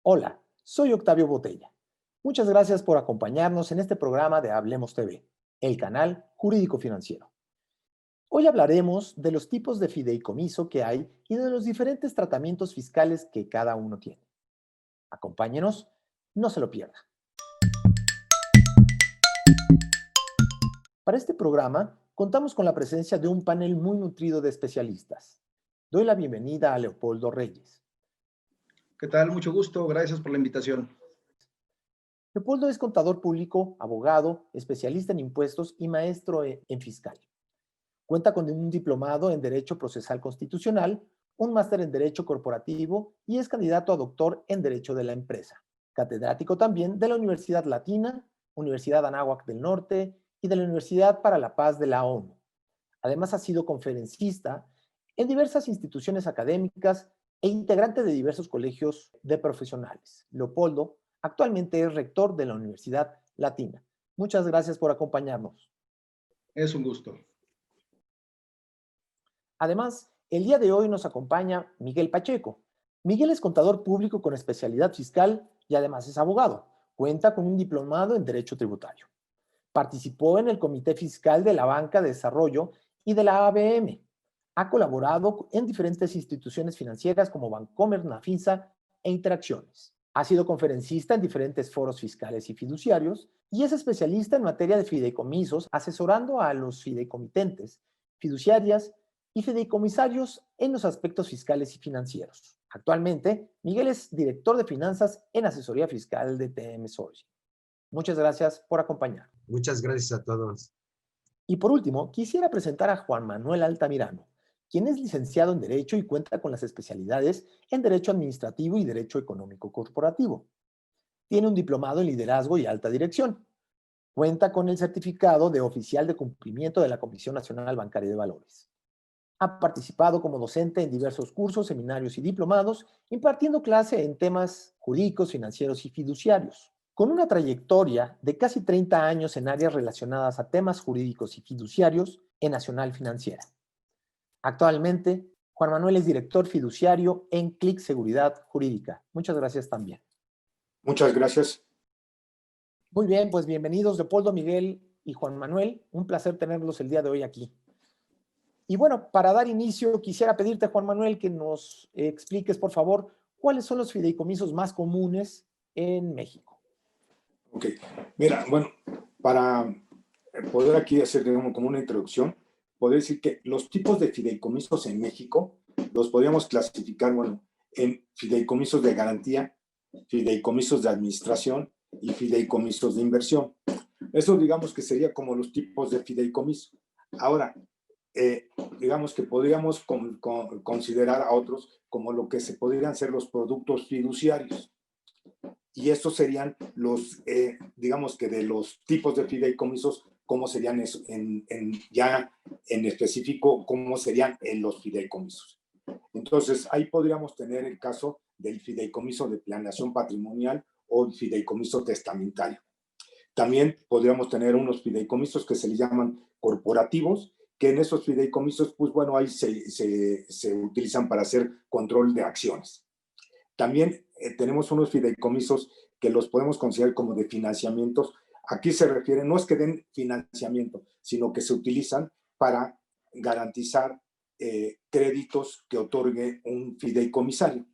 Hola, soy Octavio Botella. Muchas gracias por acompañarnos en este programa de Hablemos TV, el canal jurídico financiero. Hoy hablaremos de los tipos de fideicomiso que hay y de los diferentes tratamientos fiscales que cada uno tiene. Acompáñenos, no se lo pierda. Para este programa contamos con la presencia de un panel muy nutrido de especialistas. Doy la bienvenida a Leopoldo Reyes. ¿Qué tal? Mucho gusto. Gracias por la invitación. Leopoldo es contador público, abogado, especialista en impuestos y maestro en fiscal. Cuenta con un diplomado en Derecho Procesal Constitucional, un máster en Derecho Corporativo y es candidato a doctor en Derecho de la Empresa. Catedrático también de la Universidad Latina, Universidad Anáhuac del Norte y de la Universidad para la Paz de la ONU. Además ha sido conferencista en diversas instituciones académicas e integrante de diversos colegios de profesionales. Leopoldo actualmente es rector de la Universidad Latina. Muchas gracias por acompañarnos. Es un gusto. Además, el día de hoy nos acompaña Miguel Pacheco. Miguel es contador público con especialidad fiscal y además es abogado. Cuenta con un diplomado en Derecho Tributario. Participó en el Comité Fiscal de la Banca de Desarrollo y de la ABM. Ha colaborado en diferentes instituciones financieras como Bancomer, Nafisa e Interacciones. Ha sido conferencista en diferentes foros fiscales y fiduciarios y es especialista en materia de fideicomisos, asesorando a los fideicomitentes, fiduciarias y fideicomisarios en los aspectos fiscales y financieros. Actualmente, Miguel es director de finanzas en asesoría fiscal de TM Sourcing. Muchas gracias por acompañarnos. Muchas gracias a todos. Y por último, quisiera presentar a Juan Manuel Altamirano, quien es licenciado en Derecho y cuenta con las especialidades en Derecho Administrativo y Derecho Económico Corporativo. Tiene un diplomado en Liderazgo y Alta Dirección. Cuenta con el certificado de oficial de cumplimiento de la Comisión Nacional Bancaria de Valores. Ha participado como docente en diversos cursos, seminarios y diplomados, impartiendo clase en temas jurídicos, financieros y fiduciarios. Con una trayectoria de casi 30 años en áreas relacionadas a temas jurídicos y fiduciarios en Nacional Financiera. Actualmente, Juan Manuel es director fiduciario en Clic Seguridad Jurídica. Muchas gracias también. Muchas gracias. Muy bien, pues bienvenidos Leopoldo, Miguel y Juan Manuel. Un placer tenerlos el día de hoy aquí. Y bueno, para dar inicio, quisiera pedirte, Juan Manuel, que nos expliques, por favor, cuáles son los fideicomisos más comunes en México. Ok, mira, bueno, para poder aquí hacer digamos, como una introducción, podría decir que los tipos de fideicomisos en México los podríamos clasificar, bueno, en fideicomisos de garantía, fideicomisos de administración y fideicomisos de inversión. Eso digamos que sería como los tipos de fideicomiso. Ahora, digamos que podríamos considerar a otros como lo que se podrían ser los productos fiduciarios. Y estos serían los, digamos que de los tipos de fideicomisos, cómo serían eso, ya en específico, cómo serían en los fideicomisos. Entonces, ahí podríamos tener el caso del fideicomiso de planeación patrimonial o el fideicomiso testamentario. También podríamos tener unos fideicomisos que se le llaman corporativos, que en esos fideicomisos, pues bueno, ahí se utilizan para hacer control de acciones. También tenemos unos fideicomisos que los podemos considerar como de financiamientos. Aquí se refiere, no es que den financiamiento, sino que se utilizan para garantizar créditos que otorgue un fideicomisario.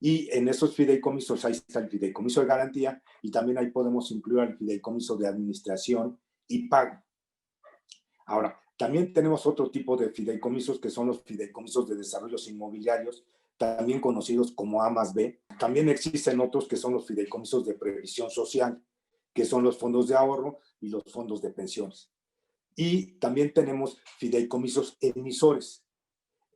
Y en esos fideicomisos ahí está el fideicomiso de garantía y también ahí podemos incluir el fideicomiso de administración y pago. Ahora, también tenemos otro tipo de fideicomisos que son los fideicomisos de desarrollos inmobiliarios, también conocidos como A más B. También existen otros que son los fideicomisos de previsión social, que son los fondos de ahorro y los fondos de pensiones. Y también tenemos fideicomisos emisores,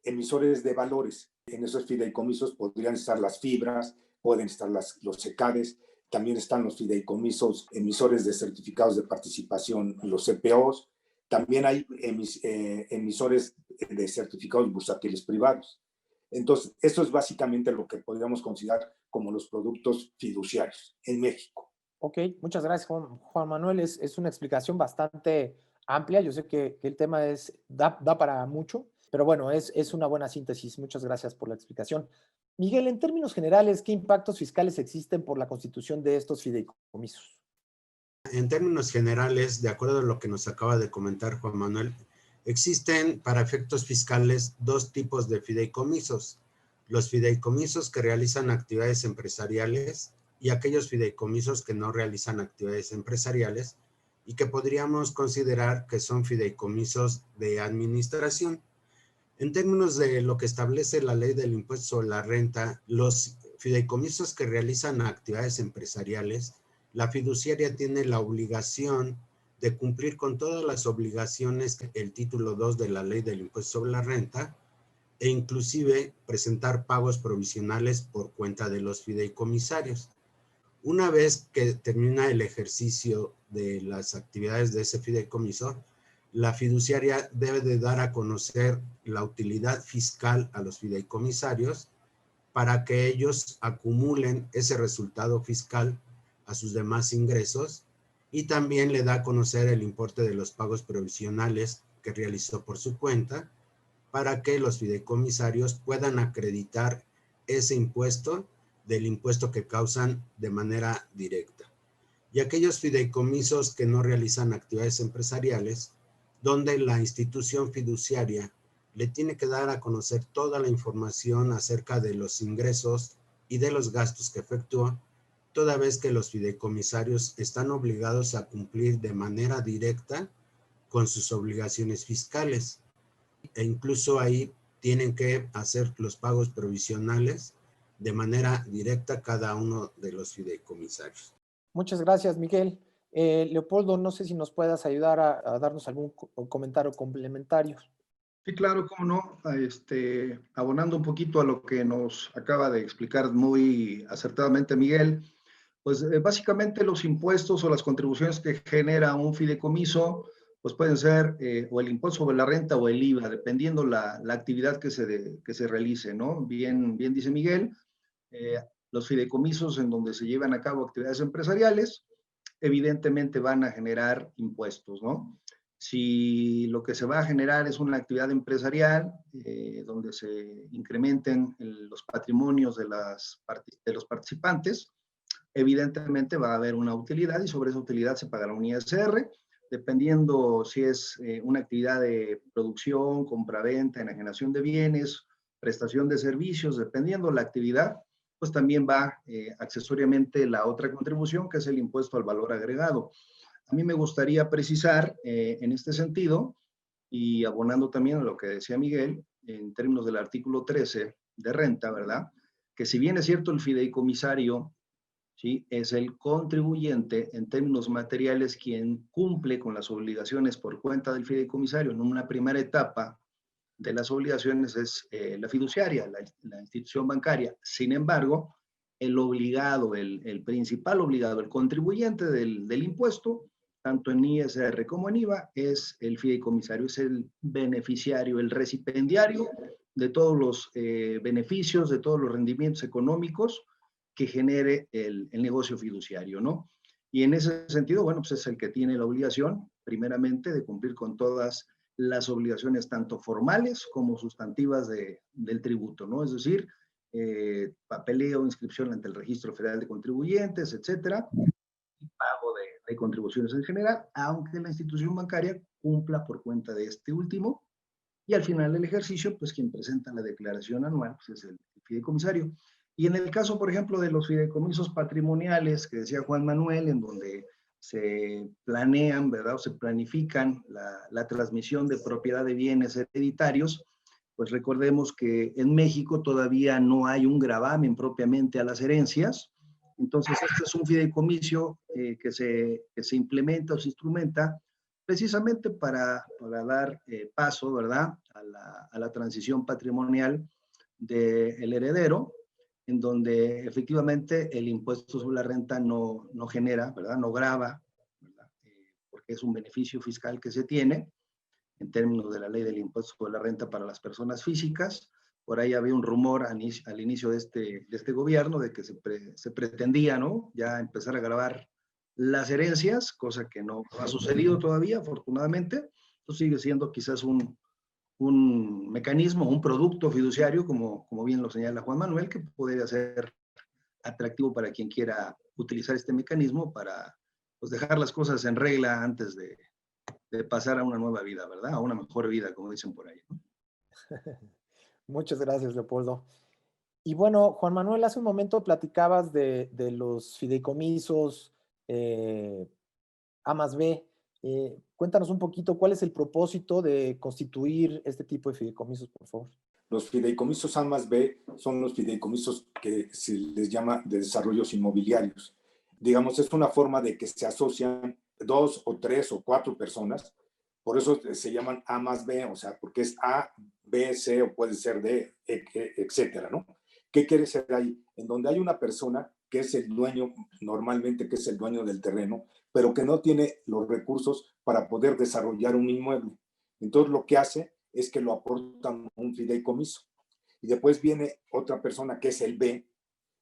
emisores de valores. En esos fideicomisos podrían estar las fibras, pueden estar los SECADES, también están los fideicomisos emisores de certificados de participación, los CPOs, también hay emisores de certificados bursátiles privados. Entonces, eso es básicamente lo que podríamos considerar como los productos fiduciarios en México. Ok, muchas gracias, Juan Manuel. Es una explicación bastante amplia. Yo sé que el tema da para mucho. Pero bueno, es una buena síntesis. Muchas gracias por la explicación. Miguel, en términos generales, ¿qué impactos fiscales existen por la constitución de estos fideicomisos? En términos generales, de acuerdo a lo que nos acaba de comentar Juan Manuel, existen para efectos fiscales dos tipos de fideicomisos: los fideicomisos que realizan actividades empresariales y aquellos fideicomisos que no realizan actividades empresariales y que podríamos considerar que son fideicomisos de administración. En términos de lo que establece la ley del impuesto sobre la renta, los fideicomisos que realizan actividades empresariales, la fiduciaria tiene la obligación de cumplir con todas las obligaciones del título 2 de la ley del impuesto sobre la renta e inclusive presentar pagos provisionales por cuenta de los fideicomisarios. Una vez que termina el ejercicio de las actividades de ese fideicomiso, la fiduciaria debe de dar a conocer la utilidad fiscal a los fideicomisarios para que ellos acumulen ese resultado fiscal a sus demás ingresos, y también le da a conocer el importe de los pagos provisionales que realizó por su cuenta para que los fideicomisarios puedan acreditar ese impuesto del impuesto que causan de manera directa. Y aquellos fideicomisos que no realizan actividades empresariales, donde la institución fiduciaria le tiene que dar a conocer toda la información acerca de los ingresos y de los gastos que efectúa, toda vez que los fideicomisarios están obligados a cumplir de manera directa con sus obligaciones fiscales. E incluso ahí tienen que hacer los pagos provisionales de manera directa a cada uno de los fideicomisarios. Muchas gracias, Miguel. Leopoldo, no sé si nos puedas ayudar a darnos algún comentario complementario. Sí, claro, cómo no. Abonando un poquito a lo que nos acaba de explicar muy acertadamente Miguel, pues básicamente los impuestos o las contribuciones que genera un fideicomiso, pues pueden ser o el impuesto sobre la renta o el IVA, dependiendo la actividad que se realice, ¿no? Bien dice Miguel, los fideicomisos en donde se llevan a cabo actividades empresariales, evidentemente van a generar impuestos, ¿no? Si lo que se va a generar es una actividad empresarial donde se incrementen los patrimonios de los participantes, evidentemente va a haber una utilidad y sobre esa utilidad se pagará un ISR, dependiendo si es una actividad de producción, compraventa, enajenación de bienes, prestación de servicios, dependiendo la actividad, pues también va accesoriamente la otra contribución, que es el impuesto al valor agregado. A mí me gustaría precisar en este sentido, y abonando también a lo que decía Miguel, en términos del artículo 13 de renta, ¿verdad? Que si bien es cierto el fideicomisario, ¿sí?, es el contribuyente en términos materiales quien cumple con las obligaciones por cuenta del fideicomisario en una primera etapa de las obligaciones es la fiduciaria, la institución bancaria. Sin embargo, el obligado, el principal obligado, el contribuyente del impuesto, tanto en ISR como en IVA, es el fideicomisario, es el beneficiario, el recipendiario de todos los beneficios, de todos los rendimientos económicos que genere el negocio fiduciario, ¿no? Y en ese sentido, bueno, pues es el que tiene la obligación, primeramente, de cumplir con todas las obligaciones tanto formales como sustantivas del tributo, ¿no? Es decir, papeleo, inscripción ante el Registro Federal de Contribuyentes, etcétera, y pago de contribuciones en general, aunque la institución bancaria cumpla por cuenta de este último, y al final del ejercicio, pues quien presenta la declaración anual pues es el fideicomisario. Y en el caso, por ejemplo, de los fideicomisos patrimoniales, que decía Juan Manuel, en donde se planean, ¿verdad?, o se planifican la transmisión de propiedad de bienes hereditarios, pues recordemos que en México todavía no hay un gravamen propiamente a las herencias. Entonces, este es un fideicomiso que se implementa o se instrumenta precisamente para dar paso, ¿verdad?, a la transición patrimonial del heredero, en donde efectivamente el impuesto sobre la renta no genera, ¿verdad?, no grava, ¿verdad?, porque es un beneficio fiscal que se tiene en términos de la ley del impuesto sobre la renta para las personas físicas. Por ahí había un rumor al inicio de este gobierno de que se pretendía, ¿no?, ya empezar a gravar las herencias, cosa que no ha sucedido todavía, afortunadamente. Esto sigue siendo quizás un un mecanismo, un producto fiduciario, como bien lo señala Juan Manuel, que podría ser atractivo para quien quiera utilizar este mecanismo para pues, dejar las cosas en regla antes de pasar a una nueva vida, ¿verdad? A una mejor vida, como dicen por ahí, ¿no? Muchas gracias, Leopoldo. Y bueno, Juan Manuel, hace un momento platicabas de los fideicomisos A más B. Cuéntanos un poquito cuál es el propósito de constituir este tipo de fideicomisos, por favor. Los fideicomisos A más B son los fideicomisos que se les llama de desarrollos inmobiliarios. Digamos, es una forma de que se asocian 2 o 3 o 4 personas. Por eso se llaman A más B, o sea, porque es A, B, C o puede ser D, etcétera, ¿no? ¿Qué quiere ser ahí? En donde hay una persona que es el dueño, normalmente que es el dueño del terreno, pero que no tiene los recursos para poder desarrollar un inmueble. Entonces lo que hace es que lo aportan un fideicomiso. Y después viene otra persona que es el B,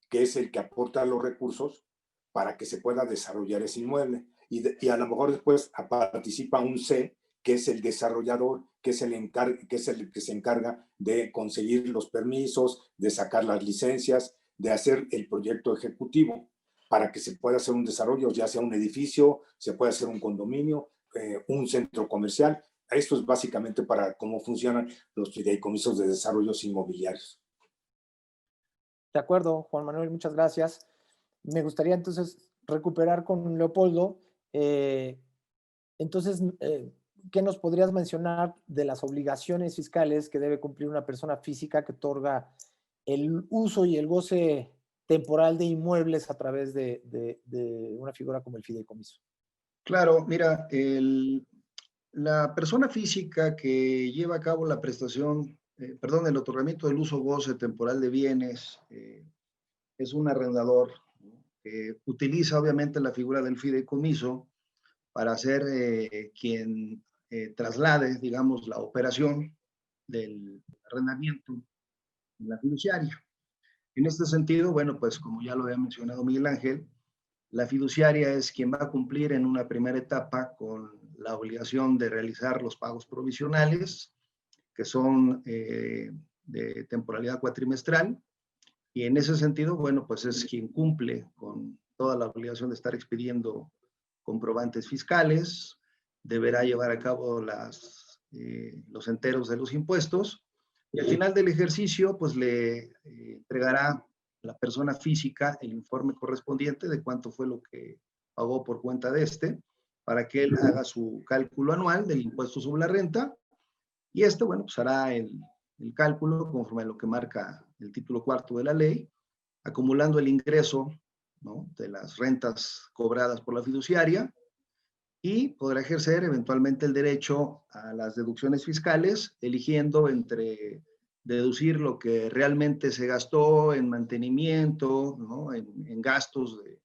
que es el que aporta los recursos para que se pueda desarrollar ese inmueble. Y a lo mejor después participa un C, que es el desarrollador, que es el que se encarga de conseguir los permisos, de sacar las licencias, de hacer el proyecto ejecutivo para que se pueda hacer un desarrollo, ya sea un edificio, se puede hacer un condominio, un centro comercial. Esto es básicamente para cómo funcionan los fideicomisos de desarrollos inmobiliarios. De acuerdo, Juan Manuel, muchas gracias. Me gustaría entonces recuperar con Leopoldo. Entonces, ¿qué nos podrías mencionar de las obligaciones fiscales que debe cumplir una persona física que otorga el uso y el goce temporal de inmuebles a través de una figura como el fideicomiso? Claro, mira, la persona física que lleva a cabo la prestación, el otorgamiento del uso goce temporal de bienes, es un arrendador que utiliza obviamente la figura del fideicomiso para ser quien traslade, digamos, la operación del arrendamiento en la fiduciaria. En este sentido, bueno, pues como ya lo había mencionado Miguel Ángel, la fiduciaria es quien va a cumplir en una primera etapa con la obligación de realizar los pagos provisionales, que son de temporalidad cuatrimestral, y en ese sentido, bueno, pues es quien cumple con toda la obligación de estar expidiendo comprobantes fiscales, deberá llevar a cabo los enteros de los impuestos, y al final del ejercicio, pues le entregará la persona física el informe correspondiente de cuánto fue lo que pagó por cuenta de para que él haga su cálculo anual del impuesto sobre la renta, y bueno, pues hará el cálculo conforme a lo que marca el título cuarto de la ley, acumulando el ingreso, ¿no?, de las rentas cobradas por la fiduciaria, y podrá ejercer eventualmente el derecho a las deducciones fiscales, eligiendo entre deducir lo que realmente se gastó en mantenimiento, ¿no?, en gastos de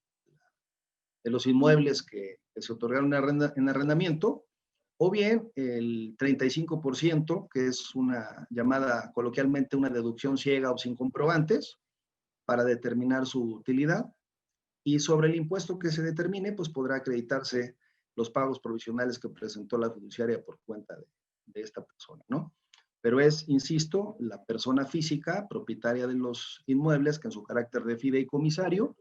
los inmuebles que se otorgaron en arrendamiento, o bien el 35%, que es una llamada coloquialmente una deducción ciega o sin comprobantes, para determinar su utilidad, y sobre el impuesto que se determine, pues podrá acreditarse los pagos provisionales que presentó la fiduciaria por cuenta de esta persona, ¿no? Pero es, insisto, la persona física propietaria de los inmuebles que en su carácter de fideicomisario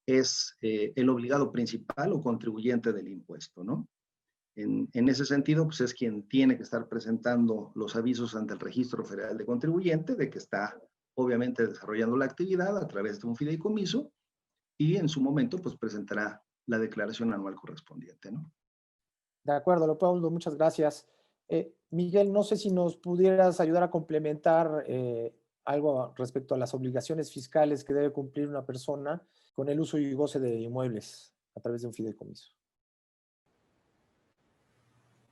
es el obligado principal o contribuyente del impuesto, ¿no? En ese sentido, pues es quien tiene que estar presentando los avisos ante el Registro Federal de Contribuyente de que está obviamente desarrollando la actividad a través de un fideicomiso, y en su momento pues presentará la declaración anual correspondiente, ¿no? De acuerdo, Leopoldo, muchas gracias. Miguel, no sé si nos pudieras ayudar a complementar algo respecto a las obligaciones fiscales que debe cumplir una persona con el uso y goce de inmuebles a través de un fideicomiso.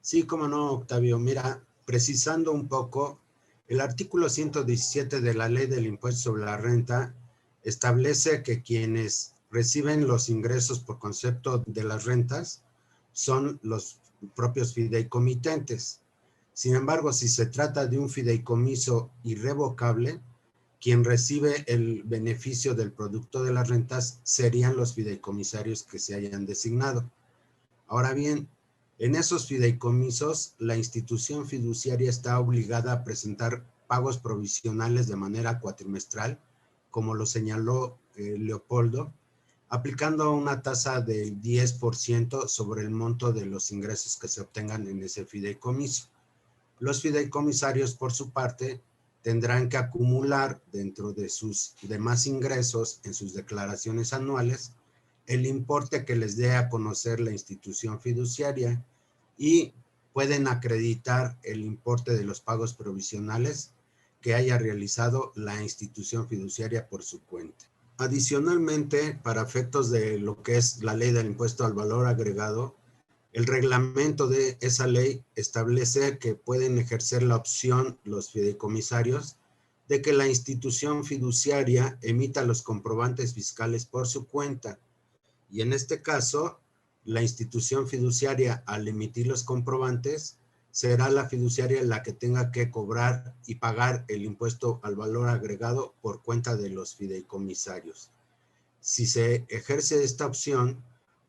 Sí, cómo no, Octavio. Mira, precisando un poco, el artículo 117 de la Ley del Impuesto sobre la Renta establece que quienes reciben los ingresos por concepto de las rentas son los propios fideicomitentes. Sin embargo, si se trata de un fideicomiso irrevocable, quien recibe el beneficio del producto de las rentas serían los fideicomisarios que se hayan designado. Ahora bien, En esos fideicomisos, la institución fiduciaria está obligada a presentar pagos provisionales de manera cuatrimestral, como lo señaló Leopoldo, aplicando una tasa del 10% sobre el monto de los ingresos que se obtengan en ese fideicomiso. Los fideicomisarios, por su parte, tendrán que acumular dentro de sus demás ingresos en sus declaraciones anuales el importe que les dé a conocer la institución fiduciaria y pueden acreditar el importe de los pagos provisionales que haya realizado la institución fiduciaria por su cuenta. Adicionalmente, para efectos de lo que es la ley del impuesto al valor agregado, el reglamento de esa ley establece que pueden ejercer la opción los fideicomisarios de que la institución fiduciaria emita los comprobantes fiscales por su cuenta. Y en este caso, la institución fiduciaria, al emitir los comprobantes, será la fiduciaria la que tenga que cobrar y pagar el impuesto al valor agregado por cuenta de los fideicomisarios. Si se ejerce esta opción,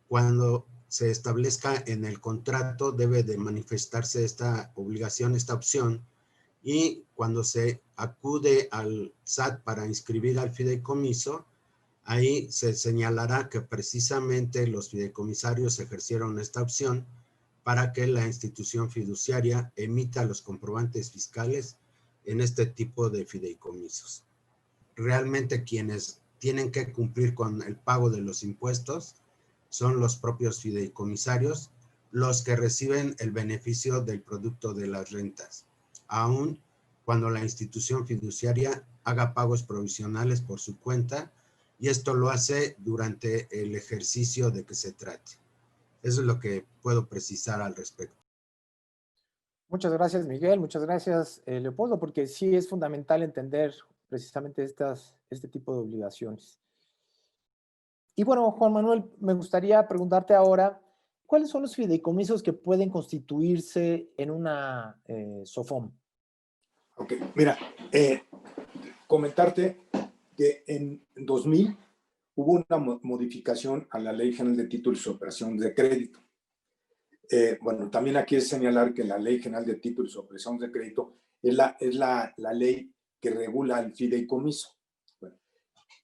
cuando se establezca en el contrato, debe de manifestarse esta obligación, esta opción, y cuando se acude al SAT para inscribir al fideicomiso, ahí se señalará que precisamente los fideicomisarios ejercieron esta opción para que la institución fiduciaria emita los comprobantes fiscales en este tipo de fideicomisos. Realmente quienes tienen que cumplir con el pago de los impuestos son los propios fideicomisarios, los que reciben el beneficio del producto de las rentas, aun cuando la institución fiduciaria haga pagos provisionales por su cuenta, y esto lo hace durante el ejercicio de que se trate. Eso es lo que puedo precisar al respecto. Muchas gracias, Miguel. Muchas gracias, Leopoldo, porque sí es fundamental entender precisamente este tipo de obligaciones. Y bueno, Juan Manuel, me gustaría preguntarte ahora, ¿cuáles son los fideicomisos que pueden constituirse en una SOFOM? Ok, mira, comentarte que en 2000 hubo una modificación a la Ley General de Títulos y Operaciones de Crédito. Bueno, también aquí es señalar que la Ley General de Títulos y Operaciones de Crédito es la ley que regula el fideicomiso. Bueno,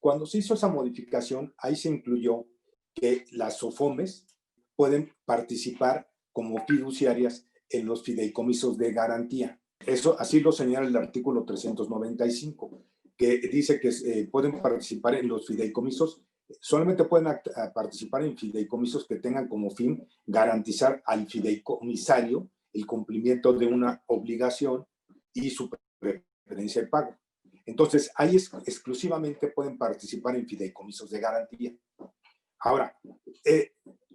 cuando se hizo esa modificación, ahí se incluyó que las SOFOMES pueden participar como fiduciarias en los fideicomisos de garantía. Eso así lo señala el artículo 395, que dice que pueden participar en los fideicomisos, solamente pueden participar en fideicomisos que tengan como fin garantizar al fideicomisario el cumplimiento de una obligación y su preferencia de pago. Entonces, ahí exclusivamente pueden participar en fideicomisos de garantía. Ahora,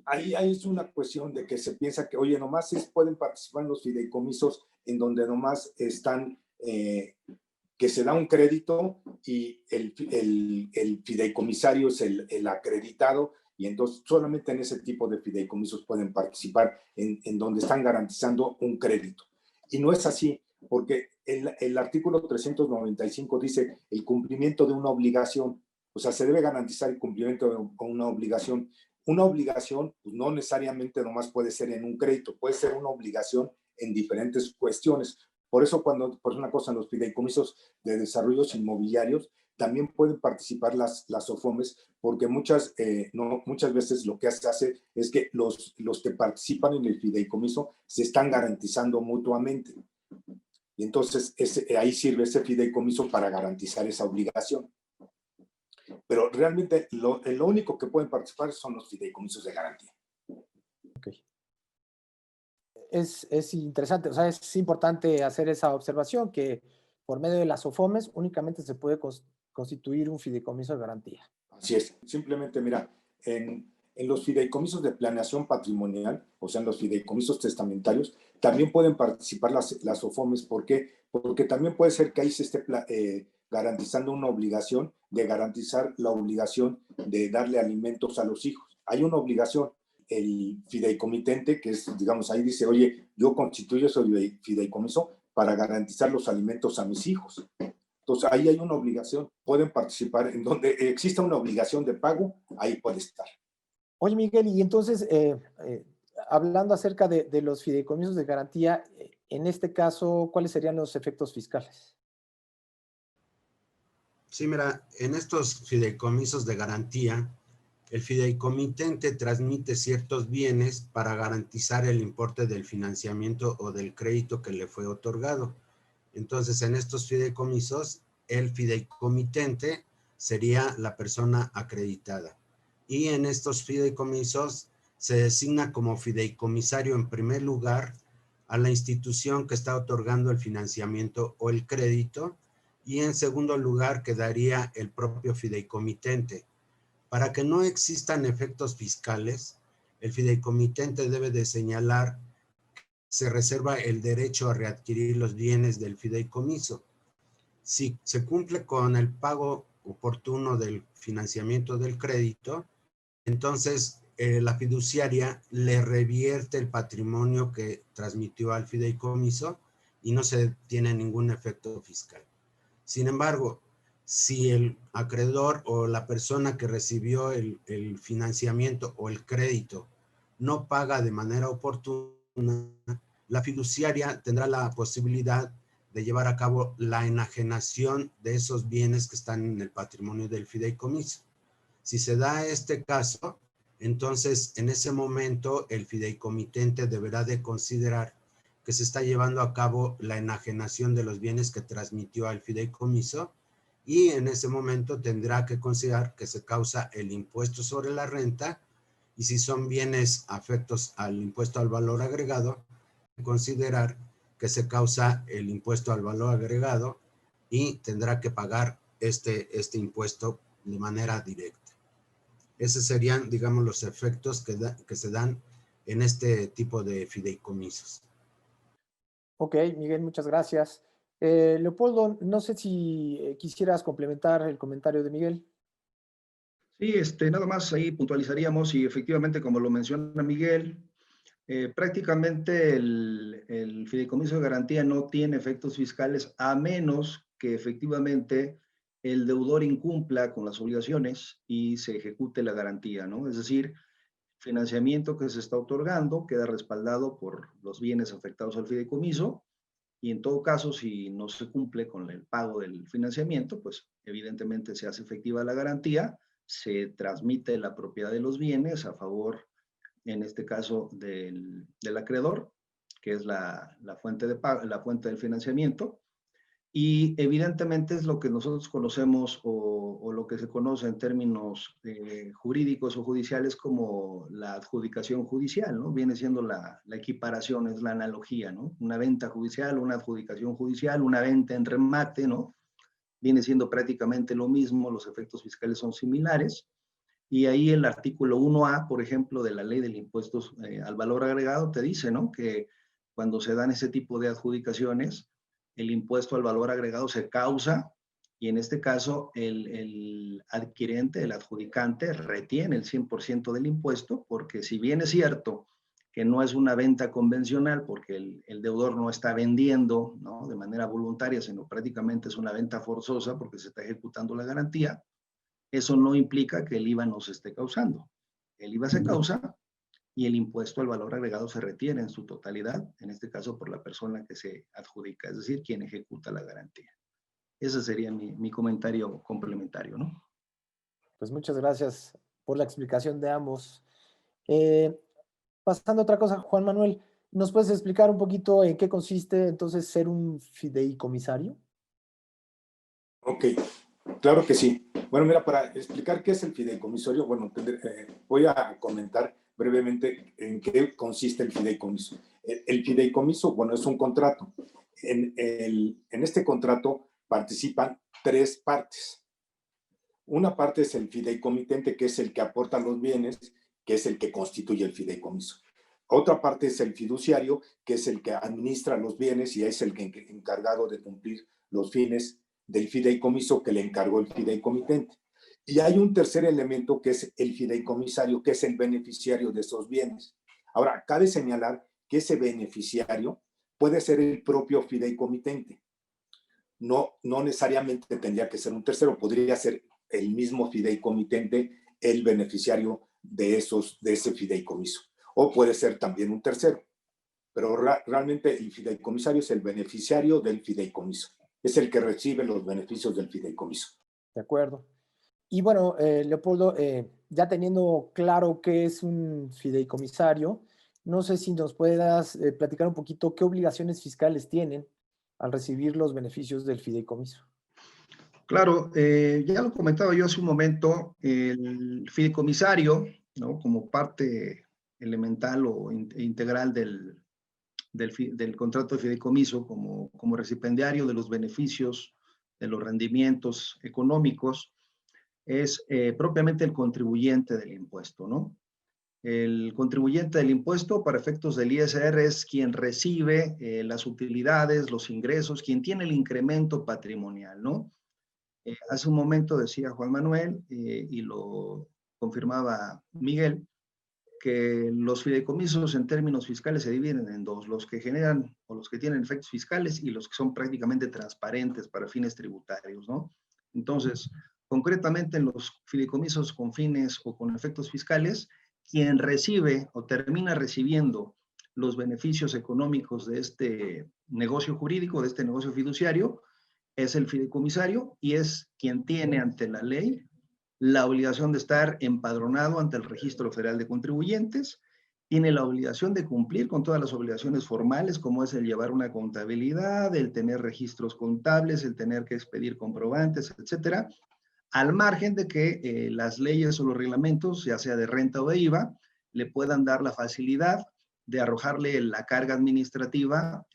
ahí es una cuestión de que se piensa que, oye, nomás pueden participar en los fideicomisos en donde nomás están, que se da un crédito y el fideicomisario es el acreditado, y entonces solamente en ese tipo de fideicomisos pueden participar en donde están garantizando un crédito. Y no es así, porque el artículo 395 dice el cumplimiento de una obligación. O sea, se debe garantizar el cumplimiento de una obligación. Una obligación, pues no necesariamente nomás puede ser en un crédito, puede ser una obligación en diferentes cuestiones. Por eso por una cosa, en los fideicomisos de desarrollos inmobiliarios también pueden participar las SOFOMES, porque muchas veces lo que se hace es que los que participan en el fideicomiso se están garantizando mutuamente. Y entonces ahí sirve ese fideicomiso para garantizar esa obligación. Pero realmente lo único que pueden participar son los fideicomisos de garantía. Okay. Es interesante, o sea, es importante hacer esa observación que por medio de las SOFOMES únicamente se puede constituir un fideicomiso de garantía. Así es. Simplemente, mira, en los fideicomisos de planeación patrimonial, o sea, en los fideicomisos testamentarios, también pueden participar las SOFOMES. ¿Por qué? Porque también puede ser que ahí se esté garantizando una obligación de garantizar la obligación de darle alimentos a los hijos. Hay una obligación. El fideicomitente, que es, digamos, ahí dice, oye, yo constituyo ese fideicomiso para garantizar los alimentos a mis hijos. Entonces, ahí hay una obligación. Pueden participar en donde exista una obligación de pago, ahí puede estar. Oye, Miguel, y entonces hablando acerca de los fideicomisos de garantía, en este caso, ¿cuáles serían los efectos fiscales? Sí, mira, en estos fideicomisos de garantía, el fideicomitente transmite ciertos bienes para garantizar el importe del financiamiento o del crédito que le fue otorgado. Entonces, en estos fideicomisos, el fideicomitente sería la persona acreditada. Y en estos fideicomisos se designa como fideicomisario en primer lugar a la institución que está otorgando el financiamiento o el crédito, y en segundo lugar quedaría el propio fideicomitente. Para que no existan efectos fiscales, el fideicomitente debe de señalar que se reserva el derecho a readquirir los bienes del fideicomiso. Si se cumple con el pago oportuno del financiamiento del crédito, entonces la fiduciaria le revierte el patrimonio que transmitió al fideicomiso y no se tiene ningún efecto fiscal. Sin embargo, si el acreedor o la persona que recibió el financiamiento o el crédito no paga de manera oportuna, la fiduciaria tendrá la posibilidad de llevar a cabo la enajenación de esos bienes que están en el patrimonio del fideicomiso. Si se da este caso, entonces en ese momento el fideicomitente deberá de considerar que se está llevando a cabo la enajenación de los bienes que transmitió al fideicomiso, y en ese momento tendrá que considerar que se causa el impuesto sobre la renta, y si son bienes afectos al impuesto al valor agregado, considerar que se causa el impuesto al valor agregado y tendrá que pagar este impuesto de manera directa. Esos serían, digamos, los efectos que se dan en este tipo de fideicomisos. Ok, Miguel, muchas gracias. Leopoldo, no sé si quisieras complementar el comentario de Miguel. Sí, nada más ahí puntualizaríamos y efectivamente, como lo menciona Miguel, prácticamente el fideicomiso de garantía no tiene efectos fiscales a menos que efectivamente el deudor incumpla con las obligaciones y se ejecute la garantía, ¿no? Es decir, financiamiento que se está otorgando queda respaldado por los bienes afectados al fideicomiso, y en todo caso, si no se cumple con el pago del financiamiento, pues evidentemente se hace efectiva la garantía, se transmite la propiedad de los bienes a favor, en este caso, del acreedor, que es la fuente de pago, la fuente del financiamiento, y evidentemente es lo que nosotros conocemos o lo que se conoce en términos jurídicos o judiciales como la adjudicación judicial, ¿no? Viene siendo la equiparación, es la analogía, ¿no? Una venta judicial, una adjudicación judicial, una venta en remate, ¿no? Viene siendo prácticamente lo mismo, los efectos fiscales son similares, y ahí el artículo 1A, por ejemplo, de la ley del impuesto al valor agregado te dice, ¿no? Que cuando se dan ese tipo de adjudicaciones, el impuesto al valor agregado se causa, y en este caso el adquirente, el adjudicante, retiene el 100% del impuesto, porque si bien es cierto que no es una venta convencional, porque el deudor no está vendiendo, ¿no?, de manera voluntaria, sino prácticamente es una venta forzosa porque se está ejecutando la garantía, eso no implica que el IVA no se esté causando. El IVA se causa y el impuesto al valor agregado se retiene en su totalidad, en este caso por la persona que se adjudica, es decir, quien ejecuta la garantía. Ese sería mi comentario complementario, ¿no? Pues muchas gracias por la explicación de ambos. Eh, Pasando a otra cosa, Juan Manuel, ¿nos puedes explicar un poquito en qué consiste entonces ser un fideicomisario? Ok, claro que sí. Bueno, mira, para explicar qué es el fideicomisario, bueno, voy a comentar brevemente en qué consiste el fideicomiso. El fideicomiso, bueno, es un contrato. En este contrato participan tres partes. Una parte es el fideicomitente, que es el que aporta los bienes, que es el que constituye el fideicomiso. Otra parte es el fiduciario, que es el que administra los bienes y es el que encargado de cumplir los fines del fideicomiso que le encargó el fideicomitente. Y hay un tercer elemento que es el fideicomisario, que es el beneficiario de esos bienes. Ahora, cabe señalar que ese beneficiario puede ser el propio fideicomitente. No necesariamente tendría que ser un tercero, podría ser el mismo fideicomitente el beneficiario de ese fideicomiso. o puede ser también un tercero. Pero realmente el fideicomisario es el beneficiario del fideicomiso. Es el que recibe los beneficios del fideicomiso. De acuerdo. Y bueno, Leopoldo, ya teniendo claro qué es un fideicomisario, no sé si nos puedas platicar un poquito qué obligaciones fiscales tienen al recibir los beneficios del fideicomiso. Claro, ya lo comentaba yo hace un momento, el fideicomisario, ¿no? Como parte elemental o integral del contrato de fideicomiso, como recipendiario de los beneficios, de los rendimientos económicos, es propiamente el contribuyente del impuesto, ¿no? El contribuyente del impuesto para efectos del ISR es quien recibe las utilidades, los ingresos, quien tiene el incremento patrimonial, ¿no? Hace un momento decía Juan Manuel, y lo confirmaba Miguel, que los fideicomisos en términos fiscales se dividen en dos, los que generan o los que tienen efectos fiscales y los que son prácticamente transparentes para fines tributarios, ¿no? Entonces, concretamente en los fideicomisos con fines o con efectos fiscales, quien recibe o termina recibiendo los beneficios económicos de este negocio jurídico, de este negocio fiduciario, es el fideicomisario y es quien tiene ante la ley la obligación de estar empadronado ante el Registro Federal de Contribuyentes, tiene la obligación de cumplir con todas las obligaciones formales, como es el llevar una contabilidad, el tener registros contables, el tener que expedir comprobantes, etcétera, al margen de que las leyes o los reglamentos, ya sea de renta o de IVA, le puedan dar la facilidad de arrojarle la carga administrativa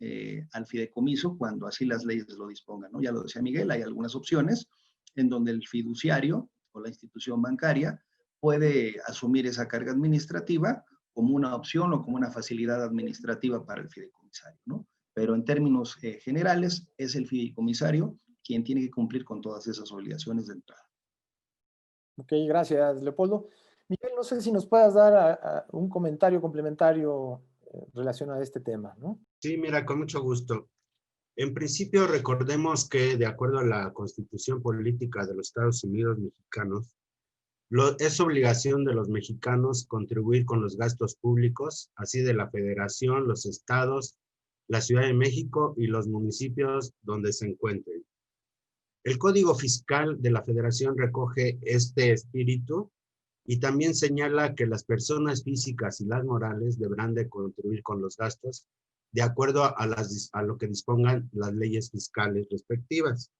al fideicomiso cuando así las leyes lo dispongan, ¿no? Ya lo decía Miguel, hay algunas opciones en donde el fiduciario o la institución bancaria puede asumir esa carga administrativa como una opción o como una facilidad administrativa para el fideicomisario, ¿no? Pero en términos generales, es el fideicomisario quien tiene que cumplir con todas esas obligaciones de entrada. Ok, gracias, Leopoldo. Miguel, no sé si nos puedas dar un comentario complementario relacionado a este tema, ¿no? Sí, mira, con mucho gusto. En principio, recordemos que de acuerdo a la Constitución Política de los Estados Unidos Mexicanos, es obligación de los mexicanos contribuir con los gastos públicos, así de la Federación, los estados, la Ciudad de México y los municipios donde se encuentren. El Código Fiscal de la Federación recoge este espíritu y también señala que las personas físicas y las morales deberán de contribuir con los gastos de acuerdo a lo que dispongan las leyes fiscales respectivas.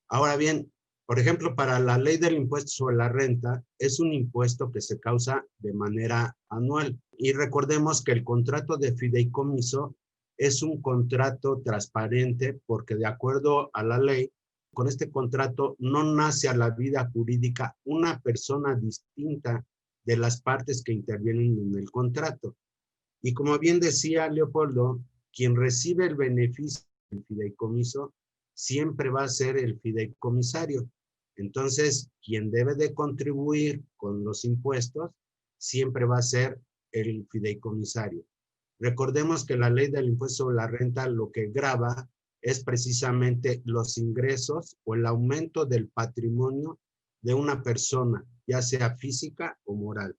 Ahora bien, por ejemplo, para la ley del impuesto sobre la renta, es un impuesto que se causa de manera anual. Y recordemos que el contrato de fideicomiso es un contrato transparente porque de acuerdo a la ley, con este contrato no nace a la vida jurídica una persona distinta de las partes que intervienen en el contrato. Y como bien decía Leopoldo, quien recibe el beneficio del fideicomiso siempre va a ser el fideicomisario. Entonces, quien debe de contribuir con los impuestos siempre va a ser el fideicomisario. Recordemos que la ley del impuesto sobre la renta lo que grava es precisamente los ingresos o el aumento del patrimonio de una persona, ya sea física o moral.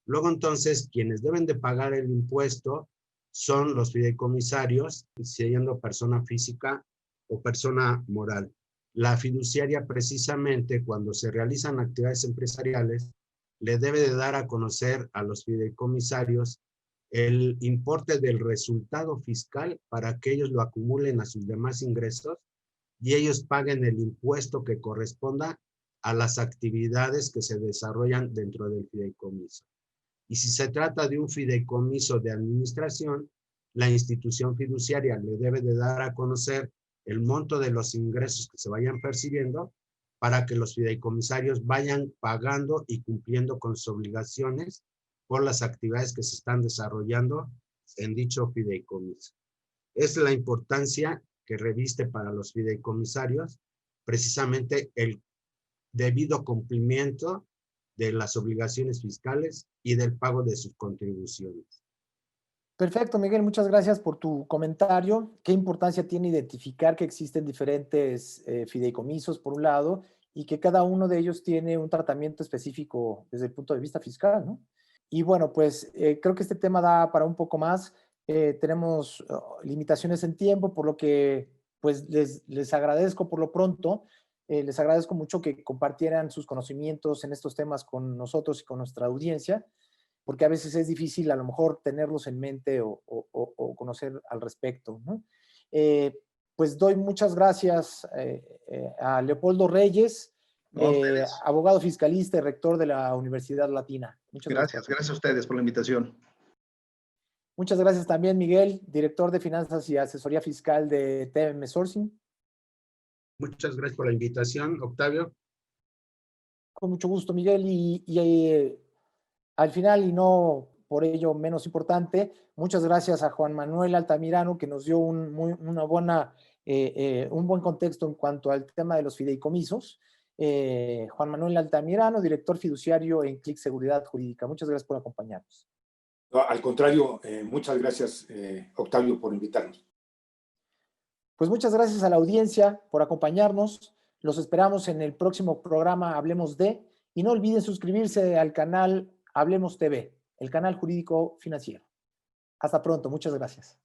Luego entonces, quienes deben de pagar el impuesto son los fideicomisarios, siendo persona física o persona moral. La fiduciaria precisamente cuando se realizan actividades empresariales le debe de dar a conocer a los fideicomisarios el importe del resultado fiscal para que ellos lo acumulen a sus demás ingresos y ellos paguen el impuesto que corresponda a las actividades que se desarrollan dentro del fideicomiso. Y si se trata de un fideicomiso de administración, la institución fiduciaria le debe de dar a conocer el monto de los ingresos que se vayan percibiendo para que los fideicomisarios vayan pagando y cumpliendo con sus obligaciones por las actividades que se están desarrollando en dicho fideicomiso. Es la importancia que reviste para los fideicomisarios precisamente el debido cumplimiento de las obligaciones fiscales y del pago de sus contribuciones. Perfecto, Miguel, muchas gracias por tu comentario. ¿Qué importancia tiene identificar que existen diferentes fideicomisos, por un lado, y que cada uno de ellos tiene un tratamiento específico desde el punto de vista fiscal, ¿no? Y bueno, pues creo que este tema da para un poco más. Tenemos limitaciones en tiempo, por lo que pues les agradezco por lo pronto. Les agradezco mucho que compartieran sus conocimientos en estos temas con nosotros y con nuestra audiencia, porque a veces es difícil a lo mejor tenerlos en mente o conocer al respecto, ¿no? Pues doy muchas gracias a Leopoldo Reyes, No, ustedes. abogado fiscalista y rector de la Universidad Latina. Muchas gracias. Gracias a ustedes por la invitación. Muchas gracias también, Miguel, director de Finanzas y Asesoría Fiscal de TM Sourcing. Muchas gracias por la invitación, Octavio. Con mucho gusto, Miguel. Al final, y no por ello menos importante, muchas gracias a Juan Manuel Altamirano, que nos dio un buen contexto en cuanto al tema de los fideicomisos. Juan Manuel Altamirano, director fiduciario en Click Seguridad Jurídica. Muchas gracias por acompañarnos. No, al contrario, muchas gracias, Octavio, por invitarnos. Pues muchas gracias a la audiencia por acompañarnos. Los esperamos en el próximo programa Hablemos de, y no olviden suscribirse al canal Hablemos TV, el canal jurídico financiero. Hasta pronto, muchas gracias.